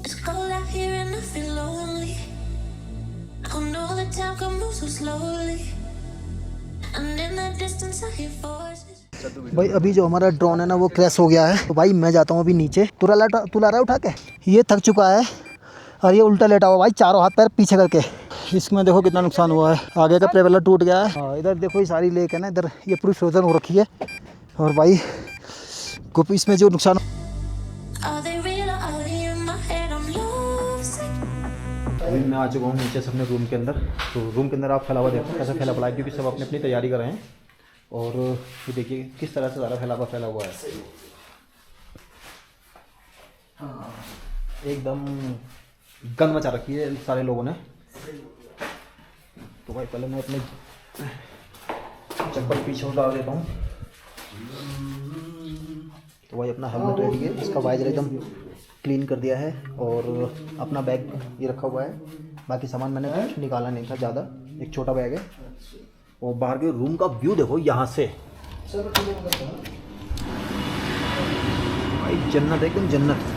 It's cold out here and I feel lonely. I know the time can move so slowly. And in the distance I hear voices. भाई अभी जो हमारा drone है ना वो crash हो गया है, तो भाई मैं जाता हूँ अभी नीचे। तू ला रहा है उठा के। ये थक चुका है और ये उल्टा लेटा हुआ भाई, चारों हाथ पैर पीछे करके। इसमें देखो कितना नुकसान हुआ है, आगे का प्रेवेलर टूट गया है। हाँ इधर देखो ये सारी लेक है ना, इधर ये पूरी फ्रोजन हो रखी है। और भाई इसमें जो नुकसान Are they real or are they in my head? I'm losing. अभी मैं आ चुका हूँ नीचे से अपने रूम के अंदर। तो रूम के अंदर आप फैला हुआ देखो कैसा फैला पड़ा है, क्योंकि सब अपनी अपनी तैयारी कर रहे हैं। और ये देखिए किस तरह से ज़्यादा फैला हुआ है, एकदम गंद मचा रखी है सारे लोगों ने। तो भाई पहले मैं अपने चप्पल पीछे डाल देता हूँ। तो भाई अपना हेलमेट रेडी है, इसका वाइजर एकदम क्लीन कर दिया है। और अपना बैग ये रखा हुआ है, बाकी सामान मैंने कुछ निकाला नहीं था ज़्यादा, एक छोटा बैग है। और बाहर के रूम का व्यू देखो यहाँ से, भाई जन्नत एकदम जन्नत।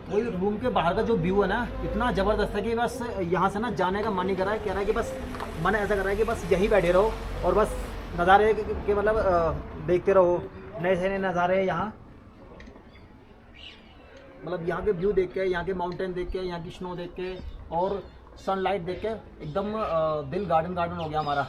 वही रूम के बाहर का जो व्यू है ना, इतना ज़बरदस्त है कि बस यहाँ से ना जाने का मन ही कर रहा है। कह रहा है कि बस मन ऐसा कर रहा है कि बस यहीं बैठे रहो और बस नज़ारे के मतलब देखते रहो, नए से नए नज़ारे यहाँ। मतलब यहाँ के व्यू देख के, यहाँ के माउंटेन देख के, यहाँ की स्नो देख के और सनलाइट देख के एकदम दिल गार्डन हो गया हमारा।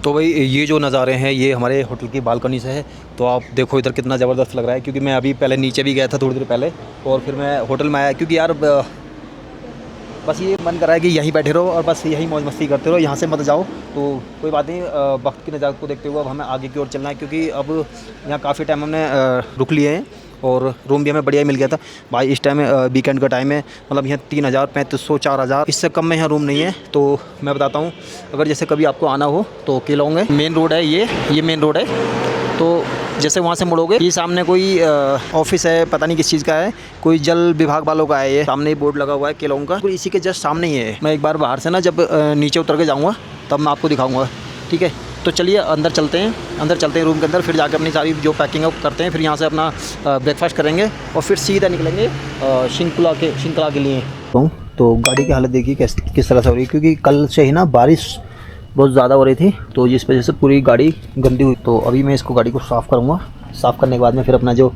तो भाई ये जो नज़ारे हैं ये हमारे होटल की बालकनी से है। तो आप देखो इधर कितना ज़बरदस्त लग रहा है, क्योंकि मैं अभी पहले नीचे भी गया था थोड़ी देर पहले और फिर मैं होटल में आया, क्योंकि यार बस ये मन कर रहा है कि यहीं बैठे रहो और बस यहीं मौज मस्ती करते रहो, यहाँ से मत जाओ। तो कोई बात नहीं, वक्त की नज़ाकत को देखते हुए अब हमें आगे की ओर चलना है, क्योंकि अब यहाँ काफ़ी टाइम हमने रुक लिए हैं और रूम भी हमें बढ़िया मिल गया था भाई। इस टाइम वीकेंड का टाइम है, मतलब यहाँ 3000, 3500, 4000 इससे कम में यहाँ रूम नहीं है। तो मैं बताता हूँ, अगर जैसे कभी आपको आना हो तो केलोंग है, मेन रोड है ये मेन रोड है। तो जैसे वहाँ से मुड़ोगे, ये सामने कोई ऑफिस है, पता नहीं किस चीज़ का है, कोई जल विभाग वालों का है। ये सामने ही बोर्ड लगा हुआ है केलोंग का, तो इसी के जस्ट सामने ही है। मैं एक बार बाहर से ना जब नीचे उतर के जाऊँगा तब मैं आपको दिखाऊँगा, ठीक है। तो चलिए अंदर चलते हैं रूम के अंदर, फिर जाके अपनी सारी जो पैकिंग करते हैं, फिर यहाँ से अपना ब्रेकफास्ट करेंगे और फिर सीधा निकलेंगे शिंकुला के लिए। तो गाड़ी की हालत देखिए किस तरह से हो रही है, क्योंकि कल से ही ना बारिश बहुत ज़्यादा हो रही थी, तो जिस वजह से पूरी गाड़ी गंदी हुई। तो अभी मैं इसको गाड़ी को साफ़ करूँगा, साफ़ करने के बाद में फिर अपना जो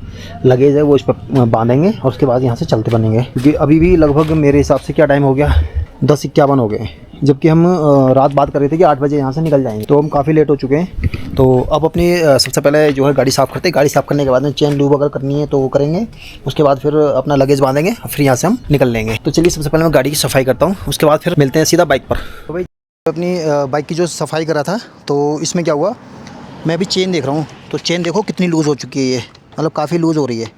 लगेज है वो इस पर बांधेंगे और उसके बाद यहाँ से चलते बनेंगे। क्योंकि अभी भी लगभग मेरे हिसाब से क्या टाइम हो गया, 10:51 हो गए, जबकि हम रात बात कर रहे थे कि 8 बजे यहाँ से निकल जाएंगे। तो हम काफ़ी लेट हो चुके हैं। तो अब अपनी सबसे पहले जो है गाड़ी साफ़ करते हैं। गाड़ी साफ़ करने के बाद में चेन लूब अगर करनी है तो वो करेंगे, उसके बाद फिर अपना लगेज बांधेंगे और फिर यहाँ से हम निकल लेंगे। तो चलिए सबसे पहले मैं गाड़ी की सफाई करता हूँ, उसके बाद फिर मिलते हैं सीधा बाइक पर। तो भाई अपनी बाइक की जो सफाई करा था, तो इसमें क्या हुआ, मैं अभी चेन देख रहा हूँ, तो चेन देखो कितनी लूज़ हो चुकी है, ये मतलब काफ़ी लूज़ हो रही है।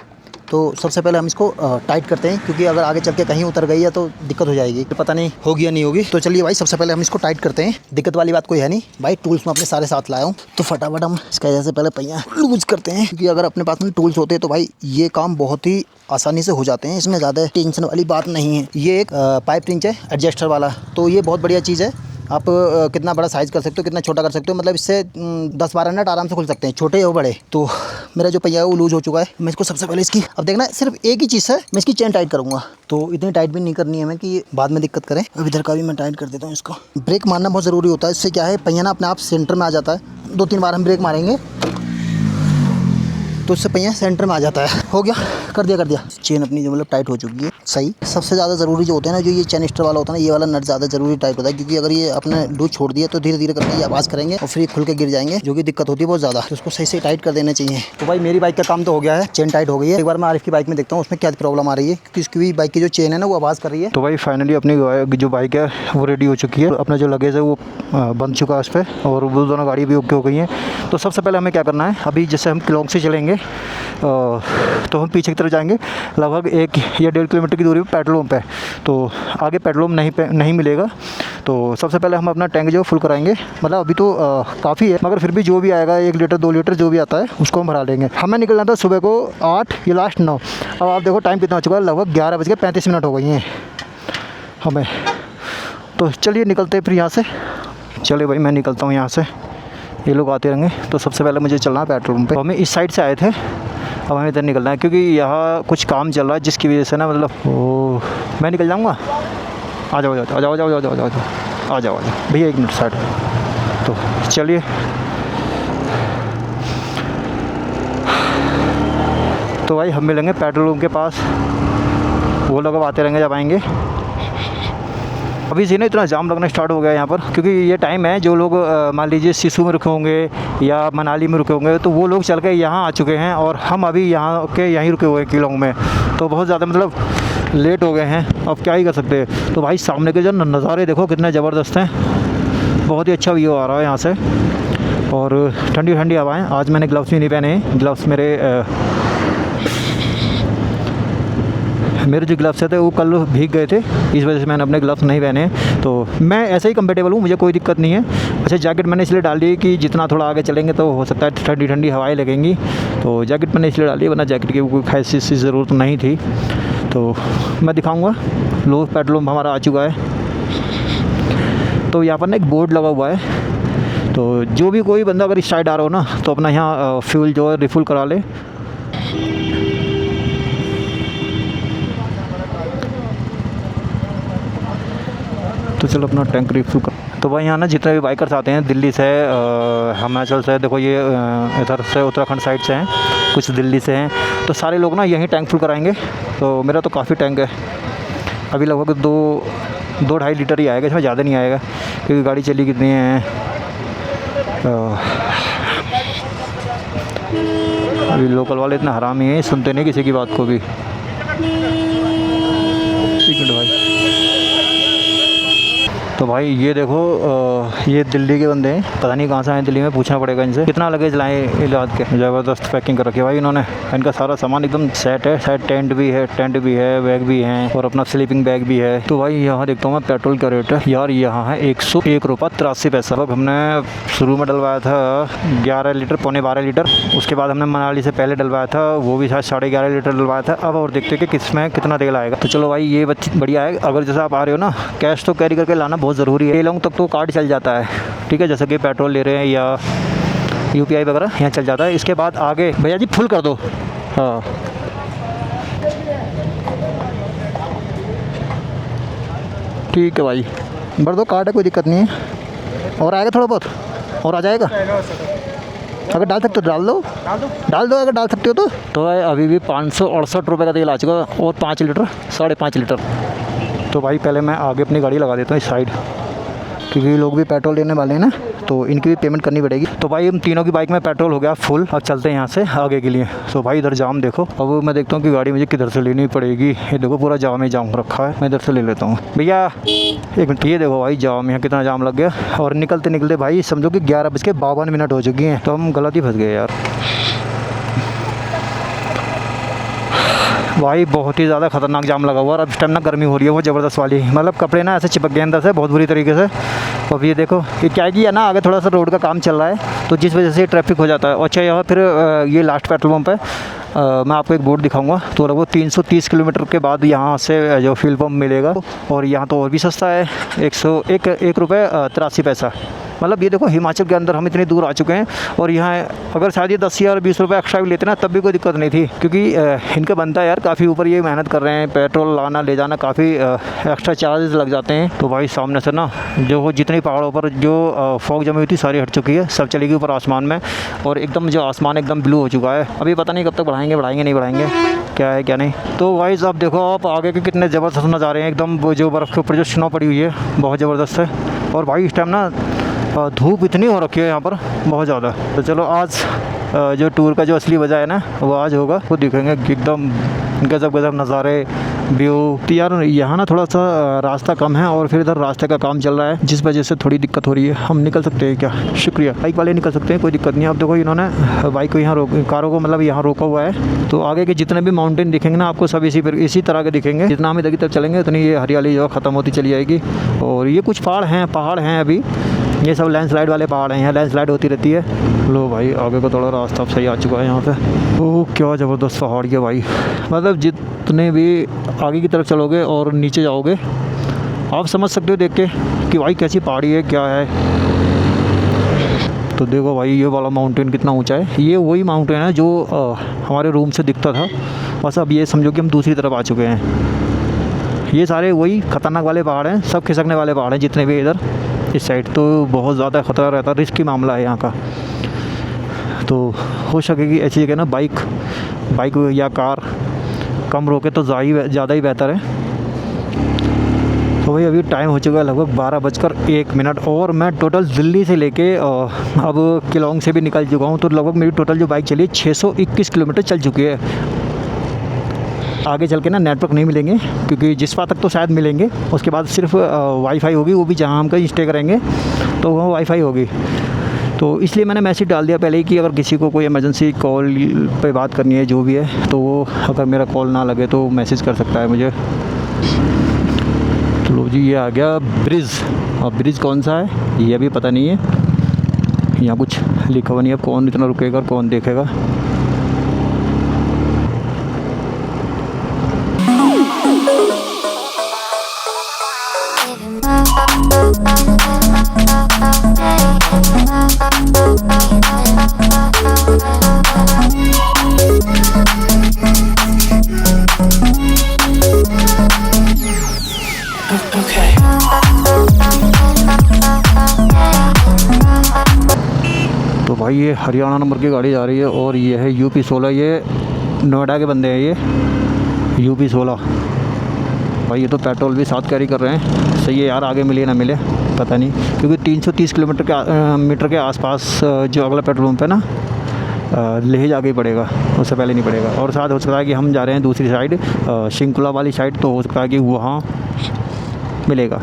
तो सबसे पहले हम इसको टाइट करते हैं, क्योंकि अगर आगे चल के कहीं उतर गई है तो दिक्कत हो जाएगी, पता नहीं होगी या नहीं होगी। तो चलिए भाई सबसे पहले हम इसको टाइट करते हैं, दिक्कत वाली बात कोई है नहीं भाई। टूल्स मैं अपने सारे साथ लाया हूँ, तो फटाफट हम इसका जैसे पहले पहिया लूज़ करते हैं, क्योंकि अगर अपने पास में टूल्स होते हैं तो भाई ये काम बहुत ही आसानी से हो जाते हैं, इसमें ज़्यादा टेंशन वाली बात नहीं है। ये एक पाइप रिंच है एडजस्टर वाला, तो ये बहुत बढ़िया चीज़ है। आप कितना बड़ा साइज़ कर सकते हो, कितना छोटा कर सकते हो, मतलब इससे 10-12 नट आराम से खुल सकते हैं, छोटे हो बड़े। तो मेरा जो पहिया है वो लूज़ हो चुका है। मैं इसको सबसे पहले इसकी, अब देखना सिर्फ एक ही चीज़ है, मैं इसकी चेन टाइट करूँगा। तो इतनी टाइट भी नहीं करनी है हमें कि बाद में दिक्कत करें। अब इधर का भी मैं टाइट कर देता हूँ इसको। ब्रेक मारना बहुत ज़रूरी होता है, इससे क्या है पहिया ना अपने आप सेंटर में आ जाता है। 2-3 बार हम ब्रेक मारेंगे तो उससे पहिया सेंटर में आ जाता है। हो गया, कर दिया। चेन अपनी जो मतलब टाइट हो चुकी है सही। सबसे ज़्यादा ज़रूरी जो होता है ना, जो ये चेन स्टर वाला होता है ना, ये वाला नट ज़्यादा ज़रूरी टाइट होता है, क्योंकि अगर ये अपने लूज छोड़ दिए तो धीरे धीरे करके ये आवाज़ करेंगे और फिर खुल के गिर जाएंगे, जो कि दिक्कत होती है बहुत ज़्यादा। तो उसको सही से टाइट कर देना चाहिए। तो भाई मेरी बाइक का काम तो हो गया है, चेन टाइट हो गई है। एक बार मैं आरिफ की बाइक में देखता हूँ उसमें क्या प्रॉब्लम आ रही है, क्योंकि उसकी भी बाइक की जो चेन है ना वो आवाज़ कर रही है। तो भाई फाइनली अपनी जो बाइक है वो रेडी हो चुकी है। अपना जो लगेज है वो बन चुका है उस पर, और वो दोनों गाड़ी भी ओके हो गई हैं। तो सबसे पहले हमें क्या करना है, अभी जैसे हम क्लॉक से चलेंगे तो हम पीछे की तरफ जाएंगे लगभग 1 या 1.5 किलोमीटर की दूरी पर पेट्रोल पंप है। तो आगे पेट्रोल नहीं मिलेगा। तो सबसे पहले हम अपना टैंक जो फुल कराएंगे। मतलब अभी तो काफ़ी है, मगर फिर भी जो भी आएगा 1 लीटर 2 लीटर जो भी आता है उसको हम भरा लेंगे। हमें निकलना था सुबह को 8 या लास्ट 9। अब आप देखो टाइम कितना हो चुका है, लगभग 11:35 हो गई हैं हमें। तो चलिए निकलते हैं फिर यहाँ से। चलिए भाई मैं निकलता हूँ यहाँ से, ये लोग आते रहेंगे। तो सबसे पहले मुझे चलना है पेट्रोल पंप पे। हमें इस साइड से आए थे, अब हमें इधर निकलना है, क्योंकि यहाँ कुछ काम चल रहा है जिसकी वजह से ना मतलब मैं निकल जाऊँगा। आ जाओ भैया 1 मिनट साइड। तो चलिए तो भाई हम मिलेंगे पेट्रोल पंप के पास, वो लोग अब आते रहेंगे जब आएंगे। अभी से ना इतना जाम लगना स्टार्ट हो गया यहाँ पर, क्योंकि ये टाइम है। जो लोग मान लीजिए सिसु में रुके होंगे या मनाली में रुके होंगे तो वो लोग चल के यहाँ आ चुके हैं, और हम अभी यहाँ के यहीं रुके हुए हैं किलोंग में। तो बहुत ज़्यादा मतलब लेट हो गए हैं, अब क्या ही कर सकते हैं। तो भाई सामने के जो नज़ारे देखो कितने ज़बरदस्त हैं, बहुत ही अच्छा व्यू आ रहा है यहाँ से, और ठंडी ठंडी हवाएँ। आज मैंने ग्लव्स भी नहीं पहने हैं, ग्लव्स मेरे जो ग्लव्स थे वो कल भीग गए थे, इस वजह से मैंने अपने ग्लव्स नहीं पहने। तो मैं ऐसे ही कंफर्टेबल हूँ, मुझे कोई दिक्कत नहीं है। अच्छा जैकेट मैंने इसलिए डाल दी कि जितना थोड़ा आगे चलेंगे तो हो सकता है ठंडी ठंडी हवाएं लगेंगी, तो जैकेट मैंने इसलिए डाल दी, वरना जैकेट की कोई खास सी ज़रूरत नहीं थी। तो मैं दिखाऊँगा। लो पेट्रोल पंप हमारा आ चुका है। तो यहाँ पर ना एक बोर्ड लगा हुआ है, तो जो भी कोई बंदा अगर इस साइड आ रहा हो ना तो अपना यहाँ फ्यूल जो है रिफुल करा ले। तो चलो अपना टैंक रिफिल कर। तो भाई यहाँ ना जितने भी बाइकर्स आते हैं दिल्ली से, हिमाचल से, देखो ये इधर से उत्तराखंड साइड से हैं, कुछ दिल्ली से हैं, तो सारे लोग ना यहीं टैंक फुल कराएंगे। तो मेरा तो काफ़ी टैंक है, अभी लगभग 2-2.5 लीटर ही आएगा, इसमें ज़्यादा नहीं आएगा, क्योंकि गाड़ी चली कितनी है। अभी लोकल वाले इतना हरामी हैं, सुनते नहीं किसी की बात को भी। एक मिनट भाई। तो भाई ये देखो ये दिल्ली के बंदे हैं, पता नहीं कहाँ से आए दिल्ली में, पूछना पड़ेगा इनसे। कितना लगेज लाए इलाज के, ज़बरदस्त पैकिंग कर रखी है भाई इन्होंने। इनका सारा सामान एकदम सेट है, शायद टेंट भी है, बैग भी हैं, और अपना स्लीपिंग बैग भी है। तो भाई यहाँ देखता हूँ मैं पेट्रोल का रेट है यार, यहाँ है 101 रुपये 83 पैसा। अब हमने शुरू में डलवाया था 11 लीटर, पौने 12 लीटर। उसके बाद हमने मनाली से पहले डलवाया था, वो भी शायद 11.5 लीटर डलवाया था। अब और देखते हैं कि किसमें कितना तेल आएगा। तो चलो भाई ये बढ़िया है। अगर जैसे आप आ रहे हो ना, कैश तो कैरी करके लाना बहुत ज़रूरी है। लॉन्ग तक तो कार्ड चल जाता है, ठीक है, जैसे कि पेट्रोल ले रहे हैं या UPI वगैरह यहाँ चल जाता है। इसके बाद आगे भैया जी फुल कर दो। हाँ ठीक है भाई, भर दो, कार्ड है, कोई दिक्कत नहीं है। और आएगा थोड़ा बहुत और आ जाएगा, अगर डाल सकते हो डाल दो अगर डाल सकते हो तो अभी भी 568 रुपये का तेल आ चुका, और 5 लीटर 5.5 लीटर। तो भाई पहले मैं आगे अपनी गाड़ी लगा देता हूँ इस साइड, क्योंकि लोग भी पेट्रोल लेने वाले हैं ना, तो इनकी भी पेमेंट करनी पड़ेगी। तो भाई हम तीनों की बाइक में पेट्रोल हो गया फुल। अब चलते हैं यहाँ से आगे के लिए। तो भाई इधर जाम देखो, अब मैं देखता हूँ कि गाड़ी मुझे किधर से लेनी पड़ेगी। ये देखो पूरा जाम ही जाम रखा है, मैं इधर से ले लेता हूँ। भैया 1 मिनट, ये देखो भाई जाम, यहाँ कितना जाम लग गया। और निकलते निकलते भाई समझो कि 11:52 हो चुकी हैं, तो हम गलत ही फंस गए यार। भाई बहुत ही ज़्यादा खतरनाक जाम लगा हुआ, और अब इस टाइम ना गर्मी हो रही है वो ज़बरदस्त वाली, मतलब कपड़े ना ऐसे चिपक गए अंदर से बहुत बुरी तरीके से। अब ये देखो ये क्या है ना, आगे थोड़ा सा रोड का काम चल रहा है, तो जिस वजह से ट्रैफिक हो जाता है। अच्छा यहाँ फिर ये लास्ट पेट्रोल पंप है, मैं आपको एक बोर्ड दिखाऊंगा। तो लगभग 330 किलोमीटर के बाद यहाँ से जो फ्यूल पंप मिलेगा, और यहाँ तो और भी सस्ता है, 101 रुपये 83 पैसा। मतलब ये देखो हिमाचल के अंदर हम इतनी दूर आ चुके हैं और यहाँ अगर शायद ये 10 या 20 रुपये एक्स्ट्रा भी लेते ना तब भी कोई दिक्कत नहीं थी, क्योंकि इनका बनता है यार, काफ़ी ऊपर ये मेहनत कर रहे हैं, पेट्रोल लाना ले जाना काफ़ी एक्स्ट्रा चार्जेस लग जाते हैं। तो भाई सामने से ना जो जितनी पहाड़ों पर जो फॉग जमी हुई थी सारी हट चुकी है, सब चली गई ऊपर आसमान में और एकदम जो आसमान एकदम ब्लू हो चुका है। अभी पता नहीं कब तक बढ़ाएंगे नहीं बढ़ाएंगे, क्या है क्या नहीं। तो गाइस आप देखो आप आगे के कितने ज़बरदस्त नज़ारे हैं, एकदम वो जो बर्फ़ के ऊपर जो स्नो पड़ी हुई है बहुत ज़बरदस्त है। और भाई इस टाइम ना धूप इतनी हो रखी है यहाँ पर बहुत ज़्यादा। तो चलो आज जो टूर का जो असली वजह है ना वो आज होगा, वो दिखेंगे एकदम गजब नज़ारे व्यू। तो यार यहाँ ना थोड़ा सा रास्ता कम है और फिर इधर रास्ते का काम चल रहा है जिस वजह से थोड़ी दिक्कत हो रही है। हम निकल सकते हैं क्या? शुक्रिया, बाइक वाले निकल सकते हैं, कोई दिक्कत नहीं। अब देखो इन्होंने बाइक को यहाँ कारों को मतलब यहाँ रोका हुआ है। तो आगे के जितने भी माउंटेन दिखेंगे ना आपको सब इसी तरह के दिखेंगे। जितना हम इधर की तरफ चलेंगे उतनी ये हरियाली जो ख़त्म होती चली जाएगी। और ये कुछ पहाड़ हैं अभी, ये सब लैंडस्लाइड वाले पहाड़ हैं, यहाँ लैंडस्लाइड होती रहती है। लो भाई आगे का थोड़ा रास्ता अब सही आ चुका है यहाँ पे। ओह क्या ज़बरदस्त पहाड़ है भाई, मतलब जितने भी आगे की तरफ चलोगे और नीचे जाओगे आप समझ सकते हो देख के कि भाई कैसी पहाड़ी है क्या है। तो देखो भाई ये वाला माउंटेन कितना ऊंचा है, ये वही माउंटेन है जो हमारे रूम से दिखता था, बस अब ये समझो कि हम दूसरी तरफ आ चुके हैं। ये सारे वही ख़तरनाक वाले पहाड़ हैं, सब खिसकने वाले पहाड़ हैं जितने भी इधर इस साइड। तो बहुत ज़्यादा ख़तरा रहता है, रिस्की मामला है यहाँ का। तो हो सके कि ऐसी जगह ना बाइक या कार कम रोके तो ज़्यादा ही बेहतर है। तो भाई अभी टाइम हो चुका है लगभग 12:01 और मैं टोटल दिल्ली से लेके अब किलोंग से भी निकल चुका हूँ। तो लगभग मेरी टोटल जो बाइक चली 621 किलोमीटर चल चुकी है। आगे चल के ना नेटवर्क नहीं मिलेंगे क्योंकि जिस्पा तक तो शायद मिलेंगे, उसके बाद सिर्फ वाईफाई होगी, वो भी जहाँ हम कहीं स्टे करेंगे तो वहाँ वाईफाई होगी। तो इसलिए मैंने मैसेज डाल दिया पहले ही कि अगर किसी को कोई इमरजेंसी कॉल पे बात करनी है जो भी है तो वो अगर मेरा कॉल ना लगे तो मैसेज कर सकता है मुझे। तो लो जी ये आ गया ब्रिज। अब ब्रिज कौन सा है ये अभी पता नहीं है, यहाँ कुछ लिखा हुआ नहीं है, कौन इतना रुकेगा कौन देखेगा। तो भाई ये हरियाणा नंबर की गाड़ी जा रही है और ये है यूपी 16, ये नोएडा के बंदे हैं ये यूपी 16। भाई ये तो पेट्रोल भी साथ कैरी कर रहे हैं, सही है यार, आगे मिले ना मिले पता नहीं, क्योंकि 330 मीटर के आसपास जो अगला पेट्रोल पंप है ना लेह जाके ही पड़ेगा, उससे पहले नहीं पड़ेगा। और साथ हो सकता है कि हम जा रहे हैं दूसरी साइड शिंकुला वाली साइड, तो हो सकता है कि वहाँ मिलेगा।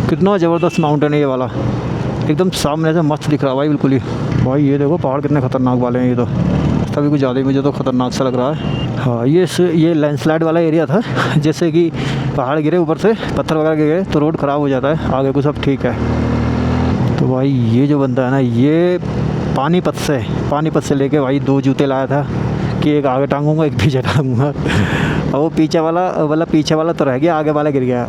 कितना ज़बरदस्त माउंटेन है ये वाला, एकदम सामने से मस्त दिख रहा है भाई बिल्कुल ही। भाई ये देखो पहाड़ कितने ख़तरनाक वाले हैं, ये तो तभी कुछ ज़्यादा ही मुझे तो ख़तरनाक सा लग रहा है। हाँ ये लैंडस्लाइड वाला एरिया था, जैसे कि पहाड़ गिरे ऊपर से पत्थर वगैरह गिरे तो रोड ख़राब हो जाता है, आगे को सब ठीक है। तो भाई ये जो बंदा है ना ये पानीपत से लेके भाई 2 जूते लाया था कि एक आगे टांगूंगा एक पीछे टांगूंगा और वो पीछे वाला तो रह गया, आगे वाला गिर गया।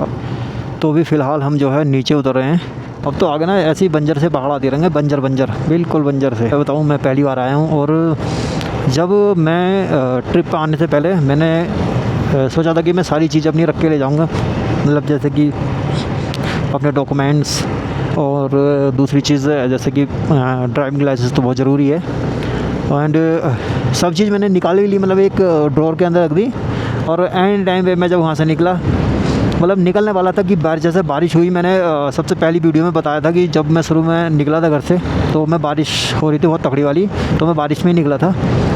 तो भी फ़िलहाल हम जो है नीचे उतर रहे हैं। अब तो आगे ना ऐसे ही बंजर से पहाड़ आते रहेंगे, बंजर बिल्कुल बंजर से। मैं बताऊँ मैं पहली बार आया हूँ और जब मैं ट्रिप आने से पहले मैंने सोचा था कि मैं सारी चीज़ अपनी रख के ले जाऊँगा, मतलब जैसे कि अपने डॉक्यूमेंट्स और दूसरी चीज़ जैसे कि ड्राइविंग लाइसेंस तो बहुत ज़रूरी है। एंड सब चीज़ मैंने निकाली ली, मतलब एक ड्रॉर के अंदर रख दी। और एंड टाइम पे मैं जब वहाँ से निकला, मतलब निकलने वाला था कि जैसे बारिश हुई। मैंने सबसे पहली वीडियो में बताया था कि जब मैं शुरू में निकला था घर से तो मैं बारिश हो रही थी बहुत तगड़ी वाली, तो मैं बारिश में ही निकला था।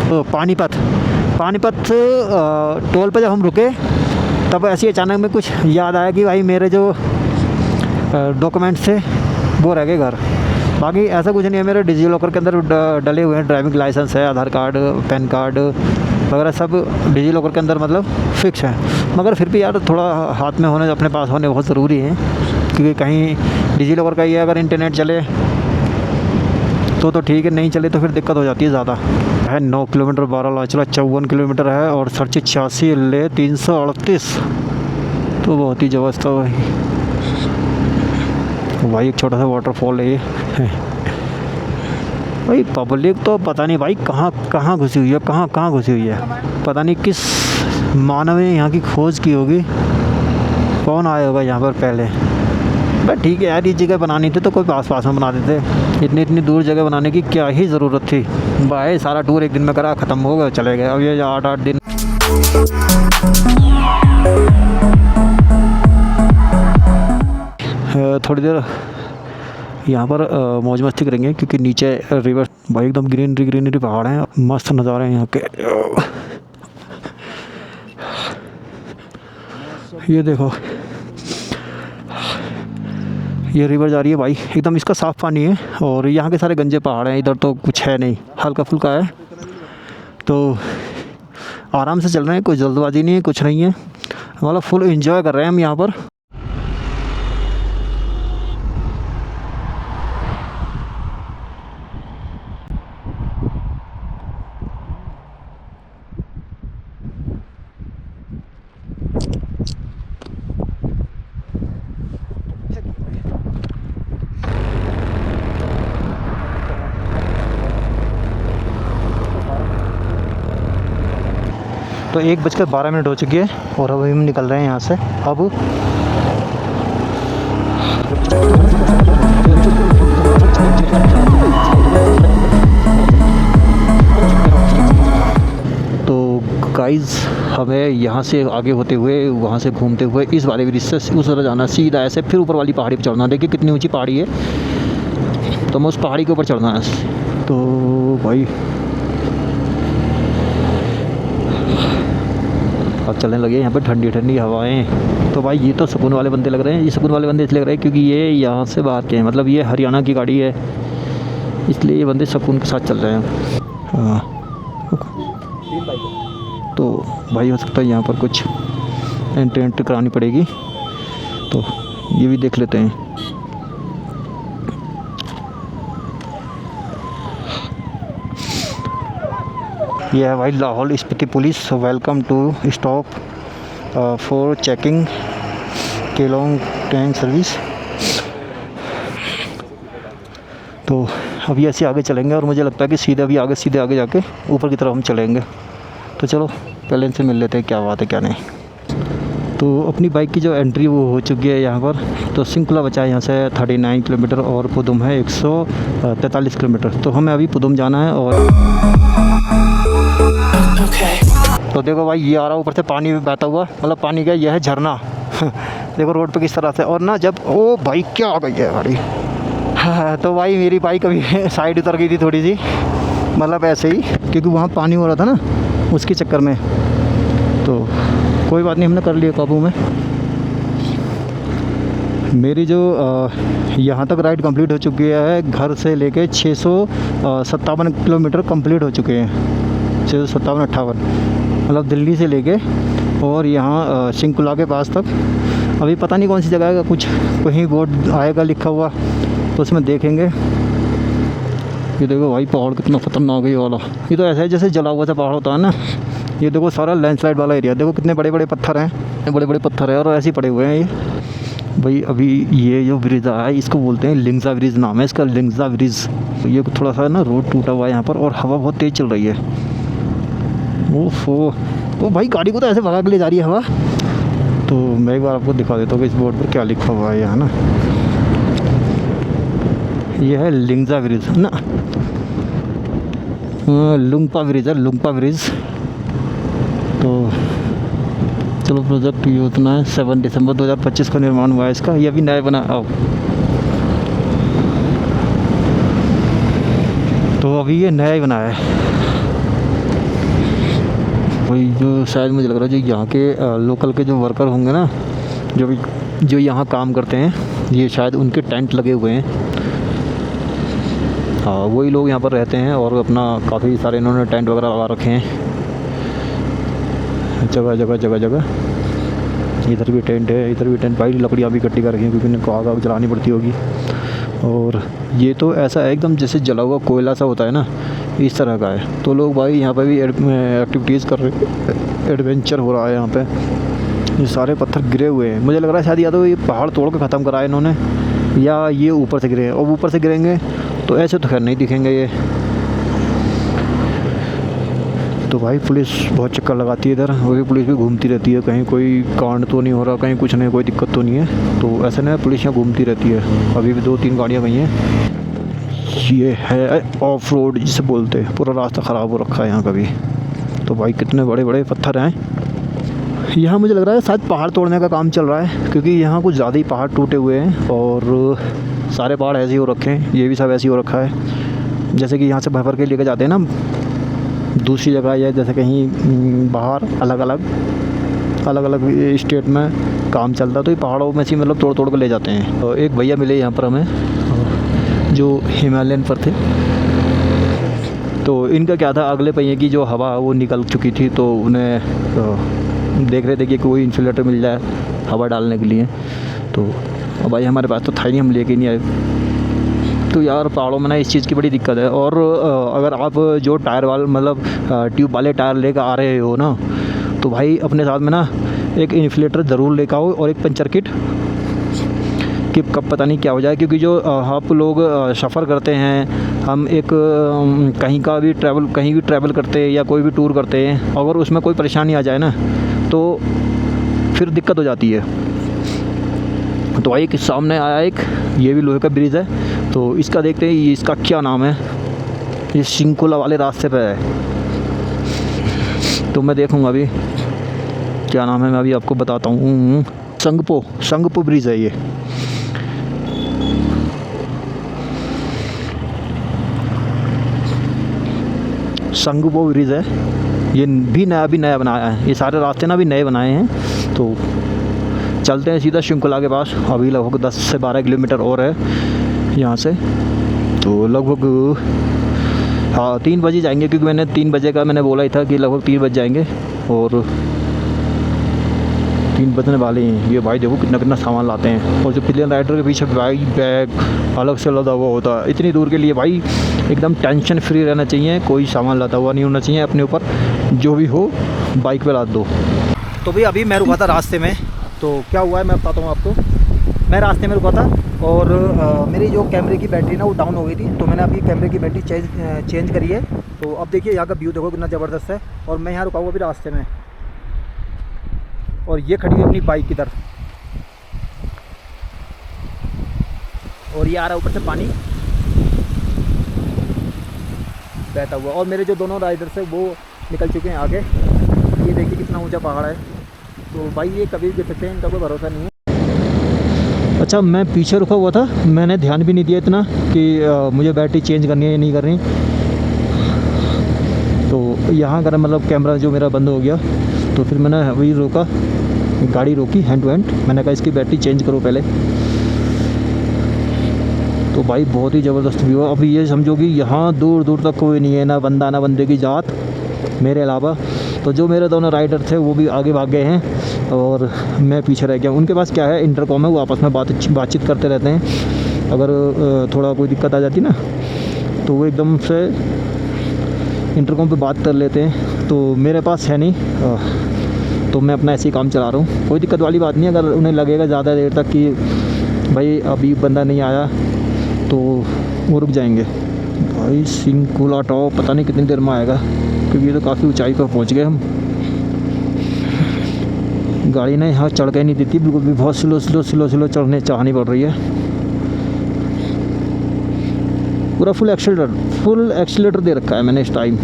तो पानीपत टोल पे जब हम रुके तब ऐसे ही अचानक में कुछ याद आया कि भाई मेरे जो डॉक्यूमेंट्स थे वो रह गए घर। बाकी ऐसा कुछ नहीं है, मेरे डिजी लॉकर के अंदर डले हुए हैं, ड्राइविंग लाइसेंस है, आधार कार्ड, पैन कार्ड वगैरह सब डिजी लॉकर के अंदर मतलब फ़िक्स है। मगर फिर भी यार थोड़ा हाथ में होने अपने पास होने बहुत ज़रूरी है, क्योंकि कहीं डिजी लॉकर का ये अगर इंटरनेट चले तो ठीक है, नहीं चले तो फिर दिक्कत हो जाती है ज़्यादा। है 9 किलोमीटर, 12 लाचला 54 किलोमीटर है और सरची 86 ले 338, तो बहुत ही ज़बरदस्त है भाई। एक छोटा सा वाटरफॉल है ये भाई। पब्लिक तो पता नहीं भाई कहाँ कहाँ घुसी हुई है, कहाँ कहाँ घुसी हुई है, पता नहीं किस मानव ने यहाँ की खोज की होगी, कौन आया होगा यहाँ पर पहले। बट ठीक है यार, ये जगह बनानी थी तो कोई पास पास में बना देते, इतनी दूर जगह बनाने की क्या ही ज़रूरत थी भाई। सारा टूर एक दिन में करा, ख़त्म हो गया, चले गए। अब ये 8-8 दिन थोड़ी देर यहाँ पर मौज मस्ती करेंगे, क्योंकि नीचे रिवर भाई एकदम ग्रीनरी पहाड़ हैं, मस्त नज़ारे हैं यहाँ के। ये देखो, ये रिवर जा रही है भाई, एकदम इसका साफ़ पानी है और यहाँ के सारे गंजे पहाड़ हैं, इधर तो कुछ है नहीं, हल्का फुल्का है, तो आराम से चल रहे हैं, कोई जल्दबाजी नहीं है, कुछ नहीं है, मतलब फुल एंजॉय कर रहे हैं हम यहाँ पर। तो 1:12 हो चुकी है और अभी हम निकल रहे हैं यहाँ से। अब तो गाइस, हमें यहाँ से आगे होते हुए, वहाँ से घूमते हुए इस वाले ब्रिज से उस तरह जाना, सीधा ऐसे फिर ऊपर वाली पहाड़ी पर चढ़ना। देखिए कितनी ऊंची पहाड़ी है, तो हमें उस पहाड़ी के ऊपर चढ़ना है। तो भाई अब चलने लगे, यहाँ पे ठंडी ठंडी हवाएं। तो भाई ये तो सुकून वाले बंदे लग रहे हैं। ये सुकून वाले बंदे इसलिए लग रहे हैं क्योंकि ये यहाँ से बाहर के हैं, मतलब ये हरियाणा की गाड़ी है, इसलिए ये बंदे सुकून के साथ चल रहे हैं। हाँ, तो भाई हो सकता है यहाँ पर कुछ एंट्री करानी पड़ेगी, तो ये भी देख लेते हैं। यह है भाई Lahaul Spiti police, welcome to stop for checking Keylong train service. तो अभी ऐसे आगे चलेंगे और मुझे लगता है कि सीधे आगे जाके ऊपर की तरफ हम चलेंगे। तो चलो पहले इनसे मिल लेते हैं, क्या बात है क्या नहीं। तो अपनी बाइक की जो एंट्री वो हो चुकी है यहाँ पर। तो सिंकुला बचा है यहाँ से 39 किलोमीटर और पुदुम है 143 किलोमीटर। तो हमें अभी पुदुम जाना है। और तो देखो भाई, ये आ रहा ऊपर से पानी बहता हुआ, मतलब पानी का यह है झरना। देखो रोड पे किस तरह से, और ना जब ओ भाई क्या आ गई है गाड़ी। हाँ, तो भाई मेरी बाइक अभी साइड उतर गई थी थोड़ी सी, मतलब ऐसे ही, क्योंकि वहाँ पानी हो रहा था ना, उसके चक्कर में। तो कोई बात नहीं, हमने कर लिया काबू में। मेरी जो यहाँ तक राइड कंप्लीट हो चुकी है, घर से लेके 657 किलोमीटर कंप्लीट हो चुके हैं, 657-58, मतलब दिल्ली से लेके और यहाँ सिंकुला के पास तक। अभी पता नहीं कौन सी जगह है, कुछ कहीं बोर्ड आएगा लिखा हुआ, तो उसमें देखेंगे। ये देखो भाई पहाड़ कितना खतरनाक है ये वाला। ये तो ऐसा है जैसे जला हुआ सा पहाड़ होता है ना। ये देखो सारा लैंडस्लाइड वाला एरिया, देखो कितने बड़े बड़े पत्थर हैं, बड़े बड़े पत्थर हैं और ऐसे ही पड़े हुए हैं ये भाई। अभी ये जो ब्रिज है इसको बोलते हैं लिंगजा ब्रिज, नाम है इसका, लिंगजा ब्रिज। ये थोड़ा सा ना रोड टूटा हुआ है यहाँ पर और हवा बहुत तेज़ चल रही है। ओफो, तो भाई गाड़ी को तो ऐसे भगा के ले जा रही है हवा। तो मैं एक बार आपको दिखा देता हूँ कि इस बोर्ड पर क्या लिखा हुआ है यहाँ ना। ये है लिंगजा ब्रिज ना, लुंगपा ब्रिज है, लुंगपा ब्रिज। तो चलो प्रोजेक्ट ये उतना है, 7 दिसंबर 2025 को निर्माण हुआ है इसका। ये अभी नया बना। आओ, तो अभी ये नया ही बना है। वही जो शायद मुझे लग रहा है जो यहाँ के लोकल के जो वर्कर होंगे ना, जो यहाँ काम करते हैं, ये शायद उनके टेंट लगे हुए हैं। हाँ, वही लोग यहाँ पर रहते हैं और अपना काफ़ी सारे इन्होंने टेंट वगैरह लगा रखे हैं जगह जगह। इधर भी टेंट है, इधर भी टेंट। भाई लकड़ियाँ भी इकट्ठी कर रखी हैं क्योंकि इनको आग जलानी पड़ती होगी। और ये तो ऐसा है एकदम जैसे जला हुआ कोयला सा होता है ना, इस तरह का है। तो लोग भाई यहाँ पे भी एक्टिविटीज़ कर रहे, एडवेंचर हो रहा है यहाँ पे। ये सारे पत्थर गिरे हुए हैं, मुझे लग रहा है शायद या तो ये पहाड़ तोड़ के ख़त्म करा है इन्होंने, या ये ऊपर से गिरे हैं। और ऊपर से गिरेंगे तो ऐसे तो खैर नहीं दिखेंगे ये। तो भाई पुलिस बहुत चक्कर लगाती है इधर, वही पुलिस भी घूमती रहती है, कहीं कोई कांड तो नहीं हो रहा, कहीं कुछ नहीं, कोई दिक्कत तो नहीं है। तो ऐसे ना पुलिस यहाँ घूमती रहती है। अभी भी 2-3 गाड़ियाँ गई हैं। ये है ऑफ रोड जिसे बोलते हैं, पूरा रास्ता ख़राब हो रखा है यहाँ का भी। तो भाई कितने बड़े बड़े पत्थर हैं यहाँ। मुझे लग रहा है शायद पहाड़ तोड़ने का काम चल रहा है, क्योंकि यहाँ कुछ ज़्यादा ही पहाड़ टूटे हुए हैं और सारे पहाड़ ऐसे ही हो रखे हैं। ये भी सब ऐसे ही हो रखा है, जैसे कि यहाँ से भर के लेके जाते हैं ना दूसरी जगह, या जैसे कहीं बाहर अलग अलग स्टेट में काम चलता है, तो ये पहाड़ों में से मतलब तोड़ तोड़ कर ले जाते हैं। तो एक भैया मिले यहाँ पर हमें जो हिमालयन पर थे। तो इनका क्या था, अगले पहिए की जो हवा वो निकल चुकी थी, तो उन्हें देख रहे थे कि कोई इन्सुलेटर मिल जाए हवा डालने के लिए। तो अब भाई हमारे पास तो था ही नहीं, हम लेके नहीं आए। तो यार पहाड़ों में ना इस चीज़ की बड़ी दिक्कत है। और अगर आप जो टायर वाले मतलब ट्यूब वाले टायर लेकर आ रहे हो ना, तो भाई अपने साथ में ना एक इन्फ्लेटर ज़रूर लेकर आओ और एक पंचर किट, कि कब पता नहीं क्या हो जाए। क्योंकि जो आप लोग सफ़र करते हैं, हम एक कहीं भी ट्रैवल करते हैं या कोई भी टूर करते हैं, अगर उसमें कोई परेशानी आ जाए ना तो फिर दिक्कत हो जाती है। तो भाई कि सामने आया एक, ये भी लोहे का ब्रिज है, तो इसका देखते हैं ये इसका क्या नाम है। ये शिंकुला वाले रास्ते पे है, तो मैं देखूँगा अभी क्या नाम है, मैं अभी आपको बताता हूँ। संगपो ब्रिज है ये। संगपो ब्रिज है, ये भी नया बनाया है। ये सारे रास्ते ना भी नए बनाए हैं। तो चलते हैं सीधा शिंकुला के पास। अभी लगभग 10 से 12 किलोमीटर और है यहाँ से। तो लगभग 3 बजे जाएंगे, क्योंकि मैंने 3 बजे का मैंने बोला ही था कि लगभग 3 बजे जाएंगे, और 3 बजने वाले हैं। ये भाई देखो कितना सामान लाते हैं। और जो पिलियन राइडर के पीछे बैग अलग से लदा हुआ होता है। इतनी दूर के लिए भाई एकदम टेंशन फ्री रहना चाहिए, कोई सामान लाता हुआ नहीं होना चाहिए अपने ऊपर, जो भी हो बाइक पे लाद दो। तो भाई अभी मैं रुका था रास्ते में, तो क्या हुआ है मैं बताता हूँ आपको। मैं रास्ते में रुका था और मेरी जो कैमरे की बैटरी ना वो डाउन हो गई थी, तो मैंने अभी कैमरे की बैटरी चेंज करी है। तो अब देखिए यहाँ का व्यू देखो कितना ज़बरदस्त है। और मैं यहाँ रुका हुआ अभी रास्ते में, और ये खड़ी है अपनी बाइक की तरफ, और ये आ रहा है ऊपर से पानी बहता हुआ। और मेरे जो दोनों राइडर्स हैं वो निकल चुके हैं आगे। ये देखिए कितना ऊंचा पहाड़ है, तो भाई ये कभी भी गिर सकते हैं, इनका कोई भरोसा नहीं है। अच्छा, मैं पीछे रुका हुआ था, मैंने ध्यान भी नहीं दिया इतना कि मुझे बैटरी चेंज करनी है या नहीं करनी। तो यहाँ का मतलब कैमरा जो मेरा बंद हो गया, तो फिर मैंने वही रोका, गाड़ी रोकी हैंड टू हैंड। मैंने कहा इसकी बैटरी चेंज करो पहले। तो भाई बहुत ही ज़बरदस्त व्यू है। अभी ये समझो कि यहाँ दूर दूर तक कोई नहीं है, ना बंदा ना बंदे की जात मेरे अलावा। तो जो मेरे दोनों राइडर थे वो भी आगे भाग गए हैं और मैं पीछे रह गया। उनके पास क्या है, इंटरकॉम है, वो आपस में बातचीत करते रहते हैं। अगर थोड़ा कोई दिक्कत आ जाती ना तो वो एकदम से इंटरकॉम पे बात कर लेते हैं। तो मेरे पास है नहीं, तो मैं अपना ऐसे ही काम चला रहा हूँ। कोई दिक्कत वाली बात नहीं। अगर उन्हें लगेगा ज़्यादा देर तक कि भाई अभी बंदा नहीं आया तो वो रुक जाएंगे। भाई शिंकुला टॉप पता नहीं कितनी देर में आएगा, क्योंकि ये तो काफ़ी ऊंचाई पर पहुंच गए हम। गाड़ी ना यहाँ चढ़ के नहीं देती बिल्कुल भी, बहुत स्लो चढ़ने चाहनी पड़ रही है। पूरा फुल एक्सीलेटर दे रखा है मैंने इस टाइम।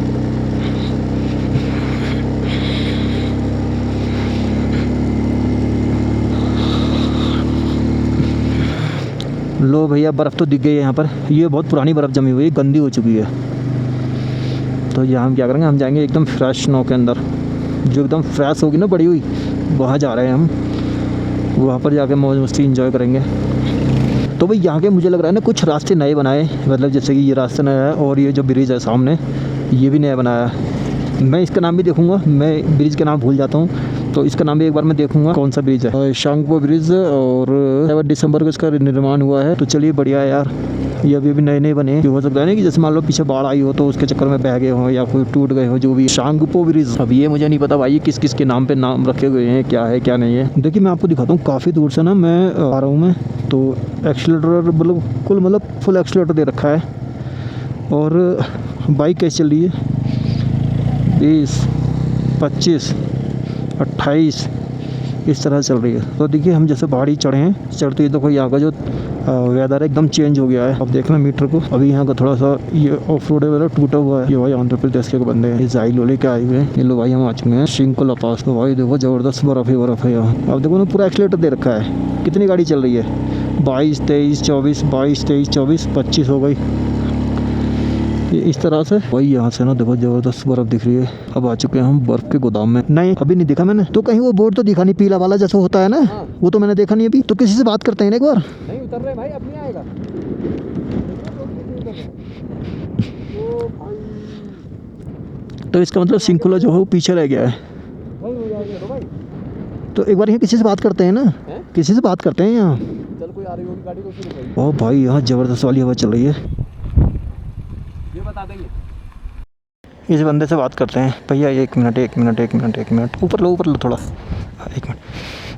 लो भैया, बर्फ़ तो दिख गई है यहाँ पर। ये बहुत पुरानी बर्फ़ जमी हुई है, गंदी हो चुकी है। तो यहाँ हम क्या करेंगे, हम जाएंगे एकदम फ्रेश स्नो के अंदर, जो एकदम फ्रेश होगी ना बड़ी हुई, वहाँ जा रहे हैं हम। वहाँ पर जाके मौज मस्ती इंजॉय करेंगे। तो भाई यहाँ के मुझे लग रहा है ना कुछ रास्ते नए बनाए, मतलब जैसे कि ये रास्ता नया है और ये जो ब्रिज है सामने ये भी नया बनाया है। मैं इसका नाम भी देखूँगा, मैं ब्रिज का नाम भूल जाता हूँ। तो इसका नाम भी एक बार मैं देखूंगा कौन सा ब्रिज है। शांगपो ब्रिज, और 7 दिसंबर को इसका निर्माण हुआ है। तो चलिए बढ़िया है यार, ये अभी नए नए बने। हो सकता है ना कि जैसे मान लो पीछे बाढ़ आई हो तो उसके चक्कर में बह गए हो या कोई टूट गए हो, जो भी। शांगपो ब्रिज, अब ये मुझे नहीं पता भाई किस किस के नाम पे नाम रखे गए हैं, क्या है क्या नहीं है। देखिए मैं आपको दिखाता हूँ, काफ़ी दूर से ना मैं आ रहा हूँ मैं, तो एक्सीलेटर मतलब फुल एक्सीलेटर दे रखा है। और बाइक कैसे चल रही है, 20, 25, 28 इस तरह चल रही है। तो देखिए हम जैसे पहाड़ी चढ़े हैं, चढ़ते ही देखो यहाँ का जो वेदर है एकदम चेंज हो गया है। अब देखना मीटर को, अभी यहाँ का थोड़ा सा ये ऑफ रोड वगैरह टूटा हुआ है। ये भाई आंध्र प्रदेश के बंदे हैं, ये जाई लोले के आए हुए हैं। ये लो भाई हम आ चुके हैं शिंकुला पास। तो भाई देखो जबरदस्त बर्फ है यहाँ। अब देखो ना पूरा एक्सीलेटर दे रखा है। कितनी गाड़ी चल रही है, 22, 23, 24, 22, 23, 24, 25 हो गई। ये इस तरह से वही यहाँ से ना देखो जबरदस्त बर्फ दिख रही है। अब आ चुके हैं हम बर्फ के गोदाम में। नहीं अभी नहीं देखा मैंने, तो कहीं वो बोर्ड तो दिखा नहीं, पीला वाला जैसा होता है ना। वो तो मैंने देखा नहीं अभी। तो किसी से बात करते हैं ना एक बार। नहीं उतर रहे भाई, अब नहीं आएगा। तो इसका मतलब शिंकुला जो है वो पीछे रह गया है। तो एक बार यहाँ किसी से बात करते हैं ना, किसी से बात करते हैं यहाँ। चल कोई आ रही होगी गाड़ी तो। ओ भाई यहाँ जबरदस्त वाली हवा चल रही है, ये बता देंगे। इस बंदे से बात करते हैं। भैया 1 मिनट ऊपर लो थोड़ा, 1 मिनट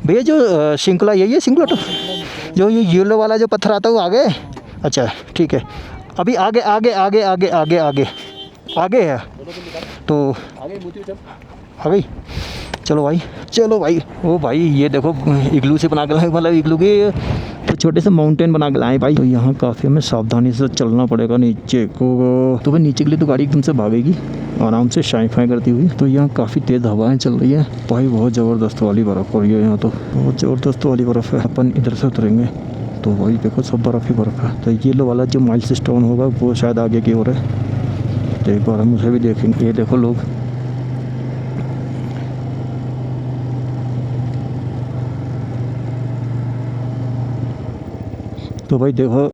भैया। जो शिंकुला यही है, शिंकुला जो ये येलो वाला जो पत्थर आता है वो आगे। अच्छा ठीक है, अभी आगे है तो आ गई। चलो भाई ओ भाई ये देखो इग्लू से बना के लाए, मतलब इग्लू के तो छोटे से माउंटेन बना के लाए भाई। तो यहाँ काफ़ी हमें सावधानी से चलना पड़ेगा नीचे को। तो भाई नीचे के लिए तो गाड़ी एकदम से भागेगी आराम से शाई फाई करती हुई। तो यहाँ काफ़ी तेज़ हवाएं चल रही है भाई, बहुत ज़बरदस्त वाली बर्फ़ हो रही है यहाँ। तो बहुत ज़बरदस्त वाली बर्फ़ है। अपन इधर से उतरेंगे तो भाई देखो सब बर्फ़ ही बर्फ़ है। तो ये लो वाला जो माइल्स स्टोन होगा वो शायद आगे की ओर है। तो एक बार हम उसे भी देखेंगे। ये देखो लोग, तो भाई देखो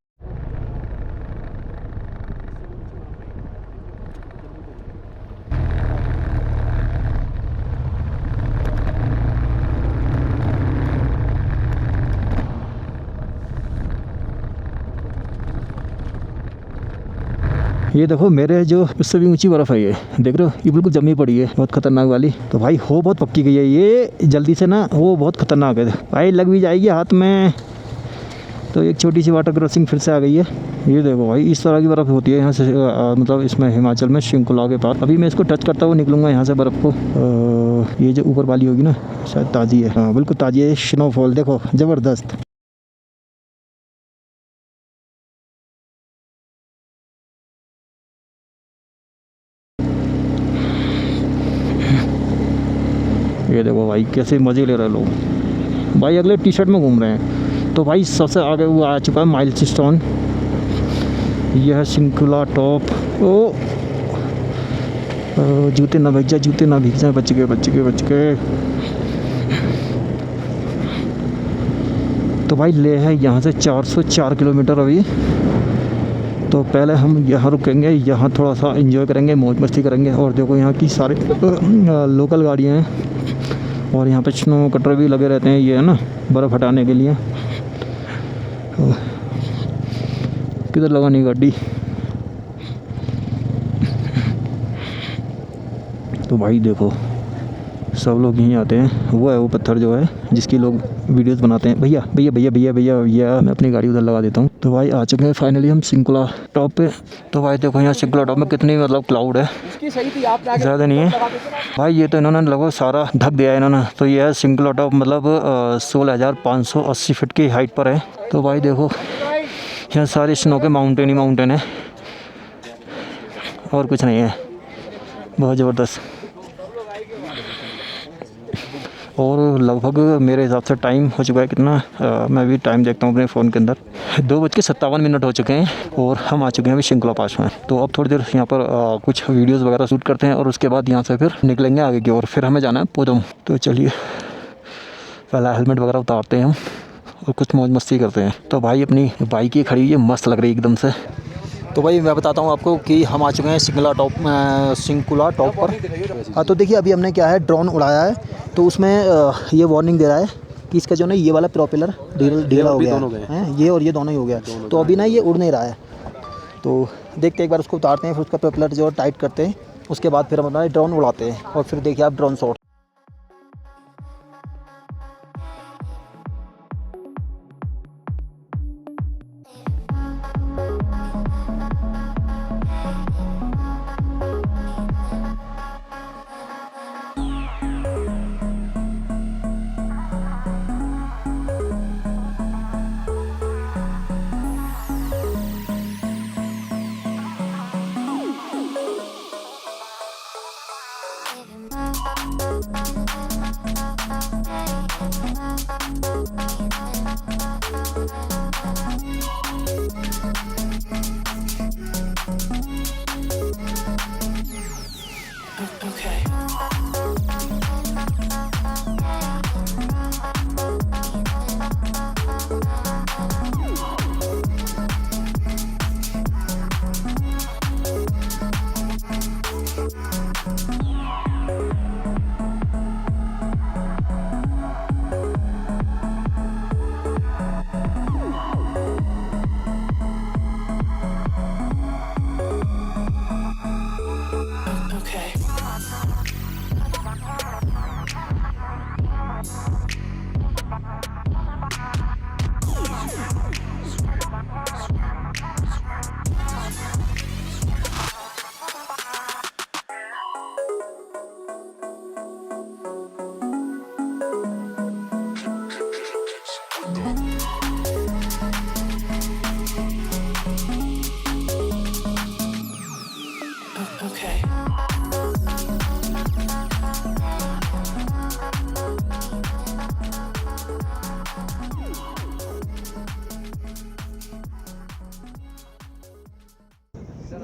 ये देखो मेरे जो उससे भी ऊंची बर्फ़ है, ये देख रहे हो, ये बिल्कुल जमी पड़ी है, बहुत खतरनाक वाली। तो भाई हो बहुत पक्की गई है ये, जल्दी से ना वो बहुत खतरनाक है भाई, लग भी जाएगी हाथ में। तो एक छोटी सी वाटर क्रॉसिंग फिर से आ गई है। ये देखो भाई इस तरह की बर्फ़ होती है यहाँ से, मतलब इसमें हिमाचल में शिंकुला के पास। अभी मैं इसको टच करता हुआ निकलूँगा यहाँ से बर्फ़ को। ये जो ऊपर वाली होगी ना शायद ताज़ी है, हाँ बिल्कुल ताज़ी है। स्नोफॉल देखो ज़बरदस्त। ये देखो भाई कैसे मज़े ले रहे लोग भाई, अगले टी शर्ट में घूम रहे हैं। तो भाई सबसे आगे वो आ चुका है माइल्स स्टोन, यह है शिंकुला टॉप। ओ जूते ना भीग जाए, बच गए। तो भाई ले है यहाँ से 404 किलोमीटर अभी। तो पहले हम यहाँ रुकेंगे, यहाँ थोड़ा सा एंजॉय करेंगे, मौज मस्ती करेंगे। और देखो यहाँ की सारी लोकल गाड़ियाँ हैं, और यहाँ पे स्नो कटर भी लगे रहते हैं, ये है ना बर्फ़ हटाने के लिए। किधर लगानी गाड़ी। तो भाई देखो सब लोग यहीं आते हैं। वो पत्थर जो है जिसकी लोग वीडियोस बनाते हैं। भैया मैं अपनी गाड़ी उधर लगा देता हूँ। तो भाई आ चुके हैं फाइनली हम शिंकुला टॉप पे। तो भाई देखो यहाँ शिंकुला टॉप में कितनी मतलब क्लाउड है, ज़्यादा नहीं है भाई। ये तो इन्होंने लगभग सारा ढक दिया है इन्होंने। तो ये है शिंकुला टॉप, मतलब 16,580 फीट की हाइट पर है। तो भाई देखो यहाँ सारे स्नो के माउंटेन ही माउंटेन है, और कुछ नहीं है। बहुत ज़बरदस्त। और लगभग मेरे हिसाब से टाइम हो चुका है कितना, मैं भी टाइम देखता हूँ अपने फ़ोन के अंदर, 2:57 हो चुके हैं। और हम आ चुके हैं अभी शिंकुला पास में। तो अब थोड़ी देर यहाँ पर कुछ वीडियोस वगैरह शूट करते हैं, और उसके बाद यहाँ से फिर निकलेंगे आगे की ओर। फिर हमें जाना है पोदम। तो चलिए पहला हेलमेट वगैरह उतारते हैं हम, और कुछ मौज मस्ती करते हैं। तो भाई अपनी बाइक ही खड़ी हुई है, मस्त लग रही है एकदम से। तो भाई मैं बताता हूँ आपको कि हम आ चुके हैं सिंकुला टॉप पर। हाँ तो देखिए अभी हमने क्या है ड्रोन उड़ाया है, तो उसमें ये वार्निंग दे रहा है कि इसका जो ना ये वाला प्रोपेलर ढीला हो गया है, ये और ये दोनों ही हो गया। तो अभी ना ये उड़ नहीं रहा है, तो देखते एक बार उसको उतारते हैं, फिर उसका प्रोपेलर जो टाइट करते हैं, उसके बाद फिर हम अपना ड्रोन उड़ाते हैं। और फिर देखिए आप ड्रोन शॉट।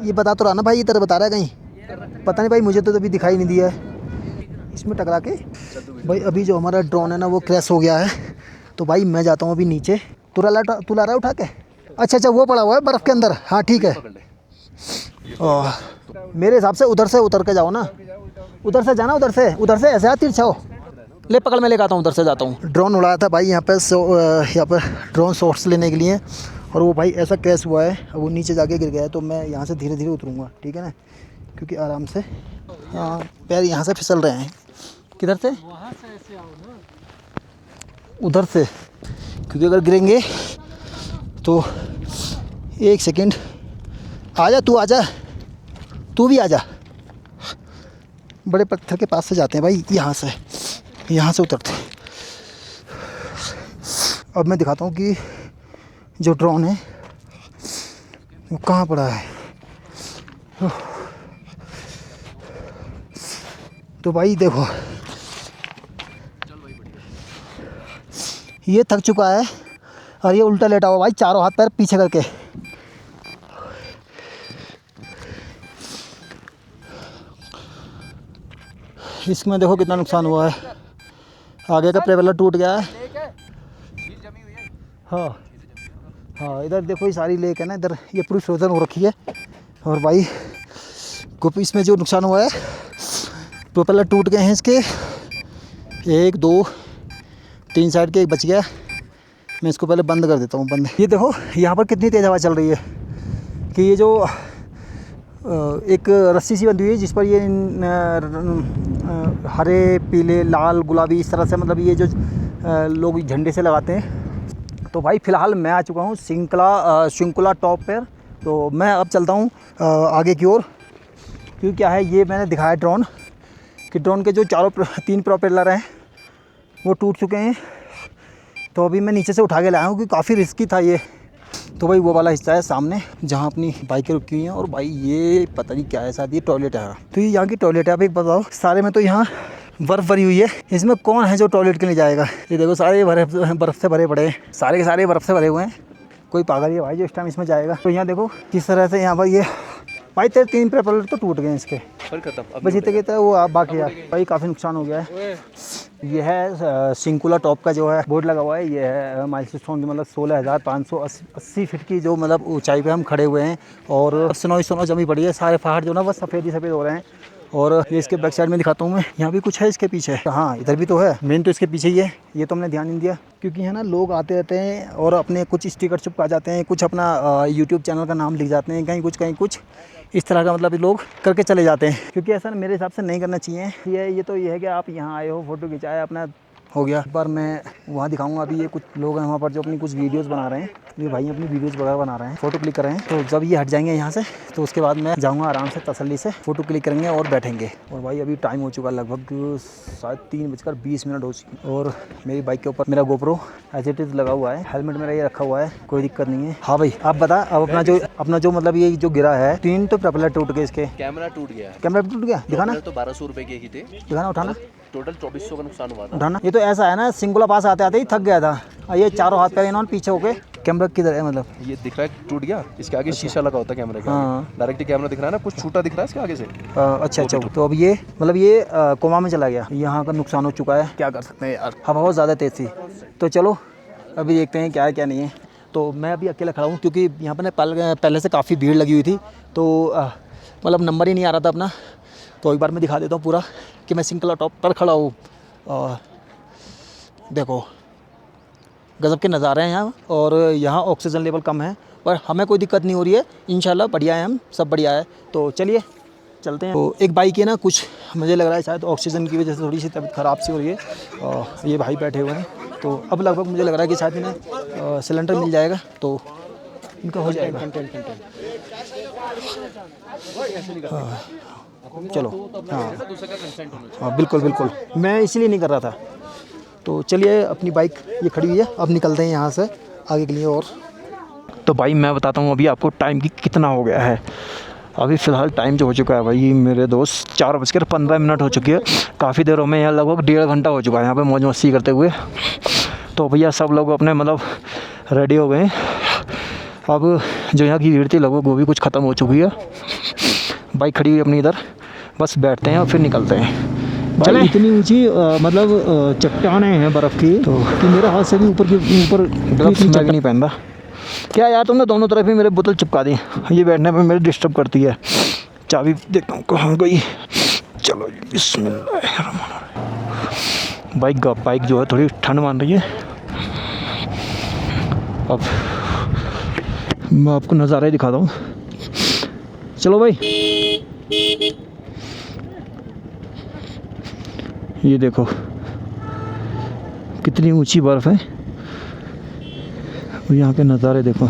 ये बता तो रहा ना भाई, इधर बता रहा है कहीं, पता नहीं भाई, मुझे तो अभी दिखाई नहीं दिया है इसमें टकरा के। भाई अभी जो हमारा ड्रोन है ना वो क्रैश हो गया है, तो भाई मैं जाता हूँ अभी नीचे। तू ला रहा है उठा के? अच्छा वो पड़ा हुआ है बर्फ़ के अंदर। हाँ ठीक है, मेरे हिसाब से उधर से उतर के जाओ ना, उधर से जाना, उधर से ऐसे तिरछा हो। ले पकड़, मैं लेकर आता हूँ, उधर से जाता हूँ। ड्रोन उड़ाया था भाई यहाँ पर ड्रोन शॉट्स लेने के लिए, और वो भाई ऐसा क्रैश हुआ है, वो नीचे जाके गिर गया है। तो मैं यहाँ से धीरे धीरे उतरूँगा, ठीक है ना, क्योंकि आराम से। हाँ पैर यहाँ से फिसल रहे हैं। किधर से? उधर से, क्योंकि अगर गिरेंगे तो। एक सेकंड, आजा तू भी आजा। बड़े पत्थर के पास से जाते हैं भाई, यहाँ से उतरते। अब मैं दिखाता हूँ कि जो ड्रोन है वो कहाँ पड़ा है। तो भाई देखो, ये थक चुका है और ये उल्टा लेटा हुआ भाई, चारों हाथ पैर पीछे करके। इसमें देखो कितना नुकसान हुआ है, आगे का प्रोपेलर टूट गया है। हाँ इधर देखो, ये सारी लेक है ना इधर, ये पूरी फ्रोजन हो रखी है। और भाई इसमें जो नुकसान हुआ है, प्रोपेलर टूट गए हैं इसके, 1 2 3 साइड के, एक बच गया। मैं इसको पहले बंद कर देता हूँ, बंद। ये देखो यहाँ पर कितनी तेज़ हवा चल रही है, कि ये जो एक रस्सी सी बंधी हुई है जिस पर ये हरे पीले लाल गुलाबी इस तरह से, मतलब ये जो लोग झंडे से लगाते हैं। तो भाई फ़िलहाल मैं आ चुका हूँ सिंकुला टॉप पर। तो मैं अब चलता हूँ आगे की ओर, क्योंकि क्या है, ये मैंने दिखाया ड्रोन कि ड्रोन के जो 3 प्रोपेलर हैं वो टूट चुके हैं। तो अभी मैं नीचे से उठा के लाया हूँ, क्योंकि काफ़ी रिस्की था ये। तो भाई वो वाला हिस्सा है सामने जहाँ अपनी बाइकें रुकी हुई हैं। और भाई ये पता नहीं क्या है, शायद ये टॉयलेट है। तो ये यहाँ की टॉयलेट है। आप एक बताओ, सारे में तो यहाँ बर्फ़ भरी हुई है, इसमें कौन है जो टॉयलेट के लिए जाएगा? ये देखो सारे बर्फ़ से भरे पड़े हैं, सारे के सारे बर्फ़ से भरे हुए हैं। कोई पागल है भाई जो इस टाइम इसमें जाएगा। तो यहाँ देखो किस तरह से यहाँ पर ये भाई तेरे 3 प्रोपेलर तो टूट गए इसके, फिर खत्म। बस इतने के वो आप बाकी यार भाई काफ़ी नुकसान हो गया है। ये है सिंकुला टॉप का जो है बोर्ड लगा हुआ है, ये है माइलस्टोन की मतलब 16,580 फीट की जो मतलब ऊंचाई पे हम खड़े हुए हैं। और स्नो जमी पड़ी है, सारे पहाड़ जो ना बस सफ़ेद ही सफ़ेद हो रहे हैं। और ये इसके बैक साइड में दिखाता हूँ मैं, यहाँ भी कुछ है इसके पीछे, हाँ इधर भी तो है, मेन तो इसके पीछे ही है। ये तो हमने ध्यान नहीं दिया क्योंकि है ना लोग आते रहते हैं और अपने कुछ स्टिकर चिपका जाते हैं, कुछ अपना यूट्यूब चैनल का नाम लिख जाते हैं, कहीं कुछ इस तरह का मतलब लोग करके चले जाते हैं, क्योंकि ऐसा मेरे हिसाब से नहीं करना चाहिए। ये तो ये है कि आप यहाँ आए हो, फ़ोटो खिंचाए, अपना हो गया। एक बार मैं वहाँ दिखाऊंगा। अभी ये कुछ लोग हैं वहाँ पर जो अपनी कुछ वीडियोस बना रहे हैं, ये भाई अपनी वीडियोस वगैरह बना रहे हैं, फ़ोटो क्लिक कर रहे हैं। तो जब ये हट जाएंगे यहाँ से तो उसके बाद मैं जाऊँगा आराम से तसल्ली से, फ़ोटो क्लिक करेंगे और बैठेंगे। और भाई अभी टाइम हो चुका लगभग शायद 3:20 हो चुकी, और मेरी बाइक के ऊपर मेरा गोप्रो एज इट इज़ लगा हुआ है, हेलमेट मेरा ये रखा हुआ है, कोई दिक्कत नहीं है। हाँ भाई आप बता, अब अपना जो मतलब ये जो गिरा है, 3 तो प्रोपेलर टूट गए, इसके कैमरा टूट गया। कैमरा टूट गया, दिखाना। तो 1200 रुपये के ही थे, दिखाना, उठाना। टोटल 2400 का नुकसान हुआ था। उठाना। ये तो ऐसा है ना, सिंगुला पास आते आते ही थक गया था, और ये चारों हाथ पैर इन्होंने पीछे होके। कैमरा किधर है मतलब? ये दिख रहा है टूट गया, इसके आगे शीशा लगा होता है कैमरे का। हाँ। डायरेक्ट कैमरा दिख रहा है ना, कुछ छूटा दिख रहा है इसके आगे से। अच्छा। तो अब ये मतलब ये कोमा में चला गया, यहाँ का नुकसान हो चुका है, क्या कर सकते हैं यार, हवा बहुत ज़्यादा तेज़ थी। तो चलो अभी देखते हैं क्या है क्या नहीं है। तो मैं अभी अकेला खड़ा हूँ क्योंकि यहाँ पर पहले से काफ़ी भीड़ लगी हुई थी, तो मतलब नंबर ही नहीं आ रहा था अपना। तो एक बार मैं दिखा देता हूँ पूरा कि मैं सिंगुला टॉप पर खड़ा हूँ। देखो गज़ब के नज़ारे हैं यहाँ, और यहाँ ऑक्सीजन लेवल कम है, पर हमें कोई दिक्कत नहीं हो रही है, इंशाल्लाह बढ़िया है, हम सब बढ़िया है। तो चलिए चलते हैं। तो एक बाइक है ना, कुछ मुझे लग रहा है शायद ऑक्सीजन की वजह से थोड़ी सी तबीयत ख़राब सी हो रही है। और ये भाई बैठे हुए हैं, तो अब लगभग मुझे लग रहा है कि शायद इन्हें सिलेंडर मिल जाएगा, तो इनका हो जाएगा। चलो हाँ बिल्कुल, मैं इसीलिए नहीं कर रहा था। तो चलिए अपनी बाइक ये खड़ी हुई है, अब निकलते हैं यहाँ से आगे के लिए। और तो भाई मैं बताता हूँ अभी आपको टाइम की कितना हो गया है। अभी फ़िलहाल टाइम जो हो चुका है भाई मेरे दोस्त 4:15 हो चुकी है। काफ़ी देर में यहाँ लगभग 1.5 घंटा हो चुका है यहाँ पे मौज मस्ती करते हुए। तो भैया सब लोग अपने मतलब रेडी हो गए। अब जो यहाँ की भीड़ थी लगभग वो भी कुछ ख़त्म हो चुकी है। बाइक खड़ी हुई अपनी इधर, बस बैठते हैं और फिर निकलते हैं। चले। इतनी ऊंची मतलब चट्टानें हैं बर्फ़ की, तो कि मेरे हाथ से भी ऊपर ग्लव्स मैं भी नहीं पहन रहा। क्या यार तुमने दोनों तरफ ही मेरे बोतल चिपका दी, ये बैठने पे मेरे डिस्टर्ब करती है। चाबी देखता हूँ कहाँ गई। चलो बिस्मिल्लाह। बाइक जो है थोड़ी ठंड मान रही है। अब मैं आपको नज़ारा ही दिखाता हूँ। चलो भाई, ये देखो कितनी ऊंची बर्फ़ है, यहाँ के नज़ारे देखो।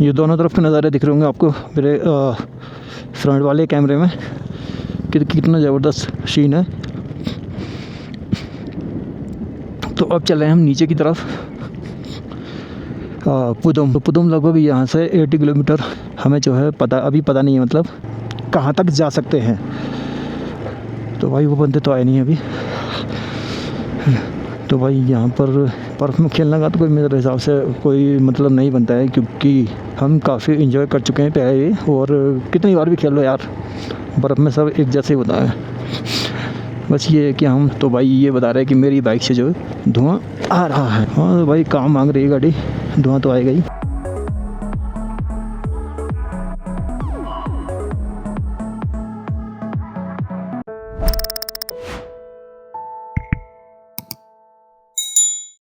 ये दोनों तरफ के नज़ारे दिख रहे होंगे आपको मेरे फ्रंट वाले कैमरे में कि कितना ज़बरदस्त सीन है। तो अब चले हम नीचे की तरफ। पुदुम लगभग यहाँ से 80 किलोमीटर हमें जो है अभी पता नहीं है मतलब कहाँ तक जा सकते हैं। तो भाई वो बंदे तो आए नहीं अभी। तो भाई यहाँ पर बर्फ़ में खेलने का तो कोई मेरे हिसाब से कोई मतलब नहीं बनता है, क्योंकि हम काफ़ी इन्जॉय कर चुके हैं पहले ही, और कितनी बार भी खेल लो यार, बर्फ़ में सब एक जैसे ही होता है। बस ये है कि हम तो भाई ये बता रहे हैं कि मेरी बाइक से जो धुआं आ रहा है। हाँ भाई काम मांग रही है गाड़ी, धुआं तो आएगा ही।